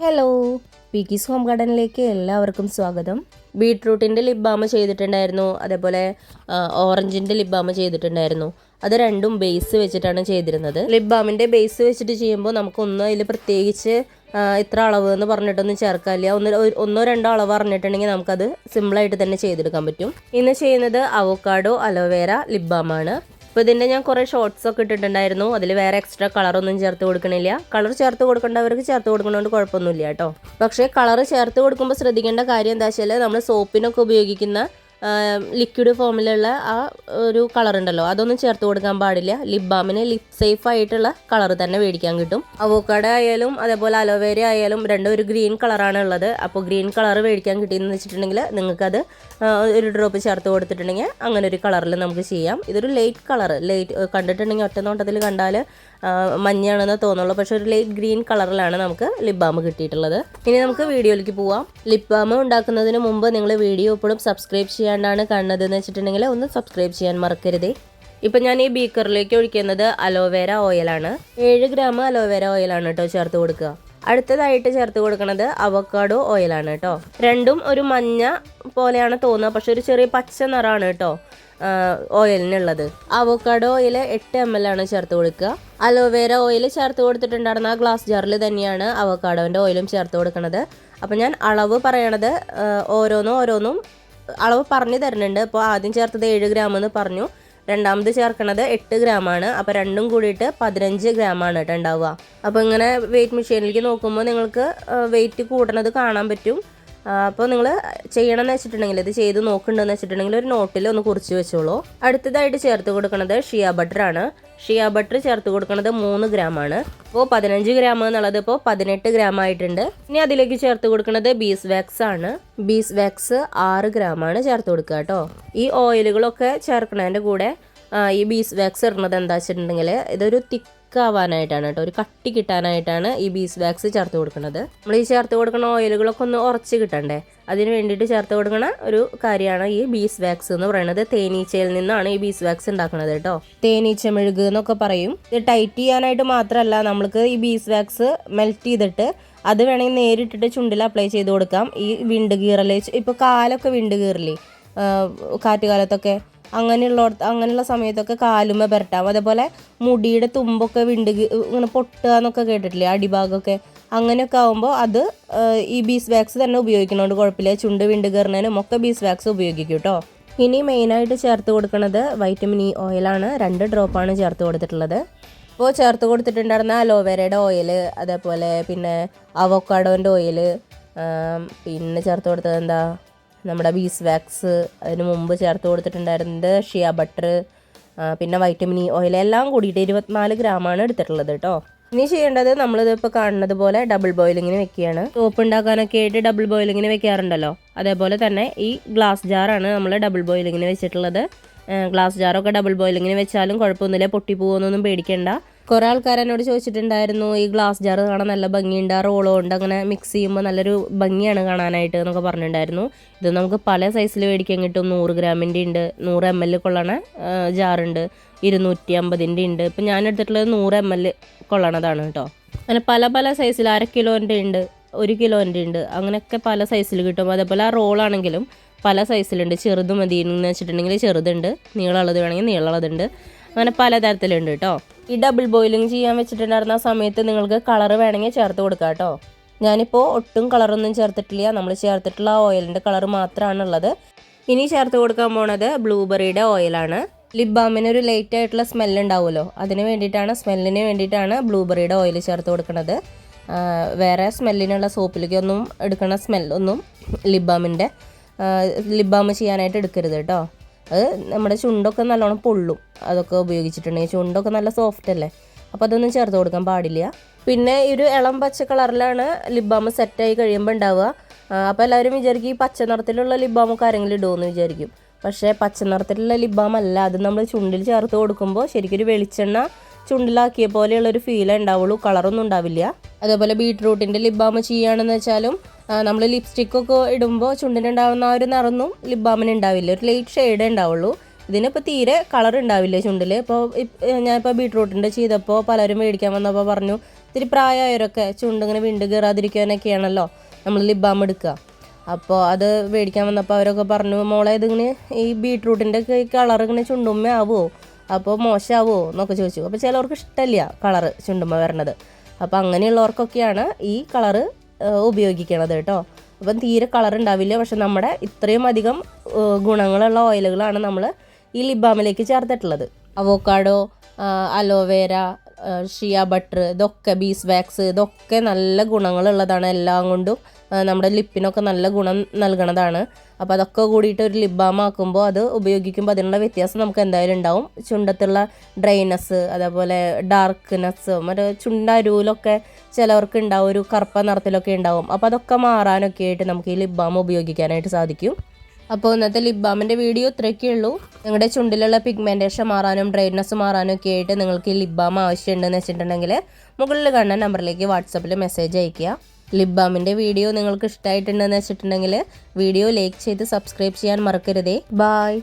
Hello, പീക്കീസ് home ഗാർഡനിലേക്ക് എല്ലാവർക്കും സ്വാഗതം. ബീട്രൂട്ടിൻ്റെ lip balm ചെയ്തിട്ടുണ്ടായിരുന്നു, അതേപോലെ ഓറഞ്ചിൻ്റെ ലിപ് ബാം ചെയ്തിട്ടുണ്ടായിരുന്നു. അത് രണ്ടും ബേസ് വെച്ചിട്ടാണ് ചെയ്തിരുന്നത്. ലിപ് ബാമിൻ്റെ ബേസ് വെച്ചിട്ട് ചെയ്യുമ്പോൾ നമുക്കൊന്നും അതിൽ പ്രത്യേകിച്ച് ഇത്ര അളവ് എന്ന് പറഞ്ഞിട്ടൊന്നും ചേർക്കാനില്ല. ഒന്നോ രണ്ടോ അളവ് അറിഞ്ഞിട്ടുണ്ടെങ്കിൽ നമുക്കത് സിമ്പിളായിട്ട് തന്നെ ചെയ്തെടുക്കാൻ പറ്റും. ഇന്ന് ചെയ്യുന്നത് അവോക്കാഡോ അലോവേര ലിപ് ബാമാണ്. അപ്പോൾ ഇതിൻ്റെ ഞാൻ കുറേ ഷോർട്സ് ഒക്കെ ഇട്ടിട്ടുണ്ടായിരുന്നു. അതിൽ വേറെ എക്സ്ട്രാ കളറൊന്നും ചേർത്ത് കൊടുക്കണില്ല. കളർ ചേർത്ത് കൊടുക്കേണ്ടവർക്ക് ചേർത്ത് കൊടുക്കുന്നതുകൊണ്ട് കുഴപ്പമൊന്നുമില്ല കേട്ടോ. പക്ഷേ കളർ ചേർത്ത് കൊടുക്കുമ്പോൾ ശ്രദ്ധിക്കേണ്ട കാര്യം എന്താ വെച്ചാൽ നമ്മൾ സോപ്പിനൊക്കെ ഉപയോഗിക്കുന്ന ലിക്വിഡ് ഫോമിലുള്ള ആ ഒരു കളർ ഉണ്ടല്ലോ, അതൊന്നും ചേർത്ത് കൊടുക്കാൻ പാടില്ല. ലിപ് ബാമിന് ലിപ് സേഫ് ആയിട്ടുള്ള കളർ തന്നെ മേടിക്കാൻ കിട്ടും. അവോക്കാഡോ ആയാലും അതേപോലെ അലോവേര ആയാലും രണ്ടും ഒരു ഗ്രീൻ കളറാണ് ഉള്ളത്. അപ്പോൾ ഗ്രീൻ കളർ മേടിക്കാൻ കിട്ടിയെന്ന് വെച്ചിട്ടുണ്ടെങ്കിൽ നിങ്ങൾക്കത് ഒരു ഡ്രോപ്പ് ചേർത്ത് കൊടുത്തിട്ടുണ്ടെങ്കിൽ അങ്ങനെ ഒരു കളറിൽ നമുക്ക് ചെയ്യാം. ഇതൊരു ലൈറ്റ് കളർ, ലൈറ്റ് കണ്ടിട്ടുണ്ടെങ്കിൽ ഒറ്റ നോട്ടത്തിൽ കണ്ടാൽ മഞ്ഞാണെന്ന് തോന്നുള്ളൂ, പക്ഷെ ഒരു ലൈറ്റ് ഗ്രീൻ കളറിലാണ് നമുക്ക് ലിപ് ബാം കിട്ടിയിട്ടുള്ളത്. ഇനി നമുക്ക് വീഡിയോയിലേക്ക് പോവാം. ലിപ് ബാം ഉണ്ടാക്കുന്നതിന് മുമ്പ് നിങ്ങൾ വീഡിയോ എപ്പോഴും സബ്സ്ക്രൈബ് ചെയ്യാണ്ടാണ് കാണുന്നതെന്ന് വെച്ചിട്ടുണ്ടെങ്കിൽ ഒന്ന് സബ്സ്ക്രൈബ് ചെയ്യാൻ മറക്കരുതേ. ഇപ്പം ഞാൻ ഈ ബീക്കറിലേക്ക് ഒഴിക്കുന്നത് അലോവേര ഓയിലാണ്. 7 ഗ്രാം അലോവേര ഓയിലാണ് കേട്ടോ ചേർത്ത് കൊടുക്കുക. അടുത്തതായിട്ട് ചേർത്ത് കൊടുക്കുന്നത് അവോക്കാഡോ ഓയിലാണ് കേട്ടോ. രണ്ടും ഒരു മഞ്ഞ പോലെയാണ് തോന്നുക, പക്ഷെ ഒരു ചെറിയ പച്ച നിറമാണ് കേട്ടോ ഓയിലിനുള്ളത്. അവോക്കാഡോ ഓയിൽ 8 ml ആണ് ചേർത്ത് കൊടുക്കുക. അലോവേര ഓയിൽ ചേർത്ത് കൊടുത്തിട്ടുണ്ടായിരുന്ന ആ ഗ്ലാസ് ജാറിൽ തന്നെയാണ് അവോക്കാഡോൻ്റെ ഓയിലും ചേർത്ത് കൊടുക്കുന്നത്. അപ്പം ഞാൻ അളവ് പറയണത് ഓരോന്നും അളവ് പറഞ്ഞു തരുന്നുണ്ട്. അപ്പോൾ ആദ്യം ചേർത്തത് 7 ഗ്രാം എന്ന് പറഞ്ഞു, രണ്ടാമത് ചേർക്കണത് 8 ഗ്രാമാണ്. അപ്പോൾ രണ്ടും കൂടിയിട്ട് 15 ഗ്രാമാണ് കേട്ടോ ഉണ്ടാവുക. അപ്പോൾ ഇങ്ങനെ വെയിറ്റ് മെഷീനിലേക്ക് നോക്കുമ്പോൾ നിങ്ങൾക്ക് വെയിറ്റ് കൂടണത് കാണാൻ പറ്റും. അപ്പോൾ നിങ്ങൾ ചെയ്യണമെന്ന് വെച്ചിട്ടുണ്ടെങ്കിൽ, ഇത് ചെയ്ത് നോക്കുന്നുണ്ടെന്ന് വെച്ചിട്ടുണ്ടെങ്കിൽ ഒരു നോട്ടിൽ ഒന്ന് കുറിച്ച് വെച്ചോളൂ. അടുത്തതായിട്ട് ചേർത്ത് കൊടുക്കുന്നത് ഷിയ ബട്ടറാണ്. ഷിയ ബട്ടർ ചേർത്ത് കൊടുക്കുന്നത് 3 ഗ്രാമാണ്. അപ്പോൾ 15 ഗ്രാം എന്നുള്ളത് ഇപ്പോൾ 18 ഗ്രാം ആയിട്ടുണ്ട്. ഇനി അതിലേക്ക് ചേർത്ത് കൊടുക്കുന്നത് ബീസ് വാക്സ് ആണ്. ബീസ് വാക്സ് 6 ഗ്രാമാണ് ചേർത്ത് കൊടുക്കുക കേട്ടോ. ഈ ഓയിലുകളൊക്കെ ചേർക്കുന്നതിൻ്റെ കൂടെ ഈ ബീസ് വാക്സ് ഇടുന്നത് എന്താ വെച്ചിട്ടുണ്ടെങ്കിൽ ഇതൊരു ആവാനായിട്ടാണ് കേട്ടോ, ഒരു കട്ടി കിട്ടാനായിട്ടാണ് ഈ ബീസ് വാക്സ് ചേർത്ത് കൊടുക്കുന്നത്. നമ്മൾ ഈ ചേർത്ത് കൊടുക്കുന്ന ഓയിലുകളൊക്കെ ഒന്ന് ഉറച്ച് കിട്ടണ്ടേ, അതിന് വേണ്ടിയിട്ട് ചേർത്ത് കൊടുക്കുന്ന ഒരു കാര്യമാണ് ഈ ബീസ് വാക്സ് എന്ന് പറയുന്നത്. തേനീച്ചയിൽ നിന്നാണ് ഈ ബീസ് വാക്സ് ഉണ്ടാക്കുന്നത് കേട്ടോ. തേനീച്ച മെഴുക് എന്നൊക്കെ പറയും. ഇത് ടൈറ്റ് ചെയ്യാനായിട്ട് മാത്രമല്ല, നമ്മൾക്ക് ഈ ബീസ് വാക്സ് മെൽറ്റ് ചെയ്തിട്ട് അത് വേണമെങ്കിൽ നേരിട്ടിട്ട് ചുണ്ടിൽ അപ്ലൈ ചെയ്ത് കൊടുക്കാം. ഈ വിണ്ട് കീറൽ, ഇപ്പോൾ കാലൊക്കെ വിണ്ട് കീറില്ലേ കാറ്റുകാലത്തൊക്കെ, അങ്ങനെയുള്ള സമയത്തൊക്കെ കാലുമ്മ പുരട്ടാം. അതേപോലെ മുടിയുടെ തുമ്പൊക്കെ ഇങ്ങനെ പൊട്ടുക എന്നൊക്കെ കേട്ടിട്ടില്ലേ, അടിഭാഗമൊക്കെ, അങ്ങനെയൊക്കെ ആകുമ്പോൾ അത് ഈ ബീസ് വാക്സ് തന്നെ ഉപയോഗിക്കുന്നതുകൊണ്ട് കുഴപ്പമില്ല. ചുണ്ട് വിണ്ട് കയറുന്നതിനും ഒക്കെ ബീസ് വാക്സ് ഉപയോഗിക്കും കേട്ടോ. ഇനി മെയിനായിട്ട് ചേർത്ത് കൊടുക്കുന്നത് വൈറ്റമിൻ ഇ ഓയിലാണ്. 2 ഡ്രോപ്പാണ് ചേർത്ത് കൊടുത്തിട്ടുള്ളത്. അപ്പോൾ ചേർത്ത് കൊടുത്തിട്ടുണ്ടായിരുന്ന അലോവേരയുടെ ഓയിൽ, അതേപോലെ പിന്നെ അവോക്കാഡോൻ്റെ ഓയിൽ, പിന്നെ ചേർത്ത് കൊടുത്തത് എന്താ നമ്മുടെ ബീസ് വാക്സ്, അതിന് മുമ്പ് ചേർത്ത് കൊടുത്തിട്ടുണ്ടായിരുന്നത് ഷിയ ബട്ടർ, പിന്നെ വൈറ്റമിൻ ഇ ഓയിൽ, എല്ലാം കൂടിയിട്ട് 24 ഗ്രാമാണ് എടുത്തിട്ടുള്ളത് കേട്ടോ. ഇനി ചെയ്യേണ്ടത് നമ്മളിതിപ്പോൾ കാണുന്നത് പോലെ ഡബിൾ ബോയിലിങ്ങിന് വെക്കുകയാണ്. സോപ്പ് ഉണ്ടാക്കാനൊക്കെ ആയിട്ട് ഡബിൾ ബോയിലിങ്ങിന് വെക്കാറുണ്ടല്ലോ, അതേപോലെ തന്നെ ഈ ഗ്ലാസ് ജാറാണ് നമ്മൾ ഡബിൾ ബോയിലിങ്ങിന് വെച്ചിട്ടുള്ളത്. ഗ്ലാസ് ജാറൊക്കെ ഡബിൾ ബോയിലിങ്ങിന് വെച്ചാലും കുഴപ്പമൊന്നുമില്ല, പൊട്ടിപ്പോകുന്നൊന്നും പേടിക്കേണ്ട. കുറേ ആൾക്കാർ എന്നോട് ചോദിച്ചിട്ടുണ്ടായിരുന്നു, ഈ ഗ്ലാസ് ജാർ കാണാൻ നല്ല ഭംഗിയുണ്ട്, ആ റോളോ ഉണ്ട്, അങ്ങനെ മിക്സ് ചെയ്യുമ്പോൾ നല്ലൊരു ഭംഗിയാണ് കാണാനായിട്ട് എന്നൊക്കെ പറഞ്ഞിട്ടുണ്ടായിരുന്നു. ഇത് നമുക്ക് പല സൈസിൽ മേടിക്കാൻ കിട്ടും. 100 ഗ്രാമിൻ്റെ ഉണ്ട്, 100 ml കൊള്ളണ ജാറുണ്ട്, 250 ഉണ്ട്. ഇപ്പം ഞാൻ എടുത്തിട്ടുള്ളത് 100 ml കൊള്ളണതാണ് കേട്ടോ. അങ്ങനെ പല സൈസിൽ 1/2 കിലോൻ്റെ ഉണ്ട്, 1 കിലോൻ്റെ ഉണ്ട്, അങ്ങനെയൊക്കെ പല സൈസിൽ കിട്ടും. അതേപോലെ ആ റോളാണെങ്കിലും പല സൈസിലുണ്ട്. ചെറുത് മതി എന്ന് വെച്ചിട്ടുണ്ടെങ്കിൽ ചെറുതുണ്ട്, നീളമുള്ളത് വേണമെങ്കിൽ നീളമുള്ളതുണ്ട്, അങ്ങനെ പലതരത്തിലുണ്ട് കേട്ടോ. ഈ ഡബിൾ ബോയിലിംഗ് ചെയ്യാൻ വെച്ചിട്ടുണ്ടായിരുന്ന ആ സമയത്ത് നിങ്ങൾക്ക് കളർ വേണമെങ്കിൽ ചേർത്ത് കൊടുക്കാം കേട്ടോ. ഞാനിപ്പോൾ ഒട്ടും കളറൊന്നും ചേർത്തിട്ടില്ല, നമ്മൾ ചേർത്തിട്ടുള്ള ഓയിലിൻ്റെ കളർ മാത്രമാണുള്ളത്. ഇനി ചേർത്ത് കൊടുക്കാൻ പോണത് ബ്ലൂബെറിയുടെ ഓയിലാണ്. ലിപ് ബാമിന് ഒരു ലൈറ്റ് ആയിട്ടുള്ള സ്മെല്ല് ഉണ്ടാവുമല്ലോ, സ്മെല്ലിന് വേണ്ടിയിട്ടാണ് ബ്ലൂബെറിയുടെ ഓയിൽ ചേർത്ത് കൊടുക്കുന്നത്. വേറെ സ്മെല്ലിനുള്ള സോപ്പിലേക്കൊന്നും എടുക്കുന്ന സ്മെല്ലൊന്നും ലിപ് ബാം ചെയ്യാനായിട്ട് എടുക്കരുത് കേട്ടോ. അത് നമ്മുടെ ചുണ്ടൊക്കെ നല്ലോണം പൊള്ളും, അതൊക്കെ ഉപയോഗിച്ചിട്ടുണ്ടെങ്കിൽ. ചുണ്ടൊക്കെ നല്ല സോഫ്റ്റ് അല്ലേ, അപ്പോൾ അതൊന്നും ചേർത്ത് കൊടുക്കാൻ പാടില്ല. പിന്നെ ഈ ഒരു ഇളം പച്ച കളറിലാണ് ലിപ് ബാം സെറ്റായി കഴിയുമ്പോൾ ഉണ്ടാവുക. അപ്പോൾ എല്ലാവരും വിചാരിക്കും ഈ പച്ച നിറത്തിലുള്ള ലിപ് ബാമൊക്കെ ആരെങ്കിലും ഇടുമെന്ന് വിചാരിക്കും. പക്ഷേ പച്ച നിറത്തിലുള്ള ലിപ് ബാം അല്ല, അത് നമ്മൾ ചുണ്ടിൽ ചേർത്ത് കൊടുക്കുമ്പോൾ ശരിക്കൊരു വെളിച്ചെണ്ണ ചുണ്ടിലാക്കിയ പോലെയുള്ളൊരു ഫീലേ ഉണ്ടാവുള്ളൂ, കളറൊന്നും ഉണ്ടാവില്ല. അതേപോലെ ബീട്രൂട്ടിൻ്റെ ലിപ് ബാം ചെയ്യുകയാണെന്ന് വെച്ചാലും നമ്മൾ ലിപ്സ്റ്റിക്കൊക്കെ ഇടുമ്പോൾ ചുണ്ടിനുണ്ടാവുന്ന ആ ഒരു നിറമൊന്നും ലിപ് ബാമിന് ഉണ്ടാവില്ല, ഒരു ലൈറ്റ് ഷെയ്ഡേ ഉണ്ടാവുള്ളൂ. ഇതിനിപ്പോൾ തീരെ കളർ ഉണ്ടാവില്ല ചുണ്ടിൽ. ഇപ്പോൾ ഞാനിപ്പോൾ ബീട്രൂട്ടിൻ്റെ ചെയ്തപ്പോൾ പലരും മേടിക്കാൻ വന്നപ്പോൾ പറഞ്ഞു ഇത്തിരി പ്രായമായവരൊക്കെ ചുണ്ടിങ്ങനെ വിണ്ട് കയറാതിരിക്കാനൊക്കെയാണല്ലോ നമ്മൾ ലിപ് ബാം എടുക്കുക. അപ്പോൾ അത് മേടിക്കാൻ വന്നപ്പോൾ അവരൊക്കെ പറഞ്ഞു, മോളെ ഇതിങ്ങനെ ഈ ബീട്രൂട്ടിൻ്റെ ഒക്കെ ഈ കളർ ഇങ്ങനെ ചുണ്ടുമ്മ ആവുമോ, അപ്പോൾ മോശമാവുമോ എന്നൊക്കെ ചോദിച്ചു. അപ്പോൾ ചിലവർക്ക് ഇഷ്ടമില്ല കളറ് ചുണ്ടുമ്മ വരണത്. അപ്പോൾ അങ്ങനെയുള്ളവർക്കൊക്കെയാണ് ഈ കളറ് ഉപയോഗിക്കണത് കേട്ടോ. അപ്പം തീരെ കളർ ഉണ്ടാവില്ല. പക്ഷെ നമ്മുടെ ഇത്രയും അധികം ഗുണങ്ങളുള്ള ഓയിലുകളാണ് നമ്മൾ ഈ ലിപ് ബാമിലേക്ക് ചേർത്തിട്ടുള്ളത്. അവോക്കാഡോ, അലോവേര, ഷിയ ബട്ടർ, ഇതൊക്കെ ബീസ് വാക്സ്, ഇതൊക്കെ നല്ല ഗുണങ്ങളുള്ളതാണ്. എല്ലാം കൊണ്ടും നമ്മുടെ ലിപ്പിനൊക്കെ നല്ല ഗുണം നൽകണതാണ്. അപ്പോൾ അതൊക്കെ കൂടിയിട്ട് ഒരു ലിപ് ബാം ആക്കുമ്പോൾ അത് ഉപയോഗിക്കുമ്പോൾ അതിനുള്ള വ്യത്യാസം നമുക്ക് എന്തായാലും ഉണ്ടാവും. ചുണ്ടത്തുള്ള ഡ്രൈനെസ്, അതേപോലെ ഡാർക്ക്നെസ്, മറ്റേ ചുണ്ടരുവിലൊക്കെ ചിലവർക്ക് ഉണ്ടാവും, ഒരു കറുപ്പ നിറത്തിലൊക്കെ ഉണ്ടാവും. അപ്പോൾ അതൊക്കെ മാറാനൊക്കെ ആയിട്ട് നമുക്ക് ഈ ലിപ് ബാം ഉപയോഗിക്കാനായിട്ട് സാധിക്കും. അപ്പോൾ ഇന്നത്തെ ലിപ് ബാമിൻ്റെ വീഡിയോ ഇത്രയൊക്കെ ഉള്ളൂ. നിങ്ങളുടെ ചുണ്ടിലുള്ള പിഗ്മെൻറ്റേഷൻ മാറാനും ഡ്രൈനെസ് മാറാനും ഒക്കെ ആയിട്ട് നിങ്ങൾക്ക് ഈ ലിപ് ബാം ആവശ്യമുണ്ടെന്ന് വെച്ചിട്ടുണ്ടെങ്കിൽ മുകളിൽ കാണുന്ന നമ്പറിലേക്ക് വാട്സപ്പിൽ മെസ്സേജ് അയയ്ക്കുക. ലിപ് ബാമിൻ്റെ വീഡിയോ നിങ്ങൾക്ക് ഇഷ്ടമായിട്ടുണ്ടെന്ന് വെച്ചിട്ടുണ്ടെങ്കിൽ വീഡിയോ ലൈക്ക് ചെയ്ത് സബ്സ്ക്രൈബ് ചെയ്യാൻ മറക്കരുതേ. ബായ്.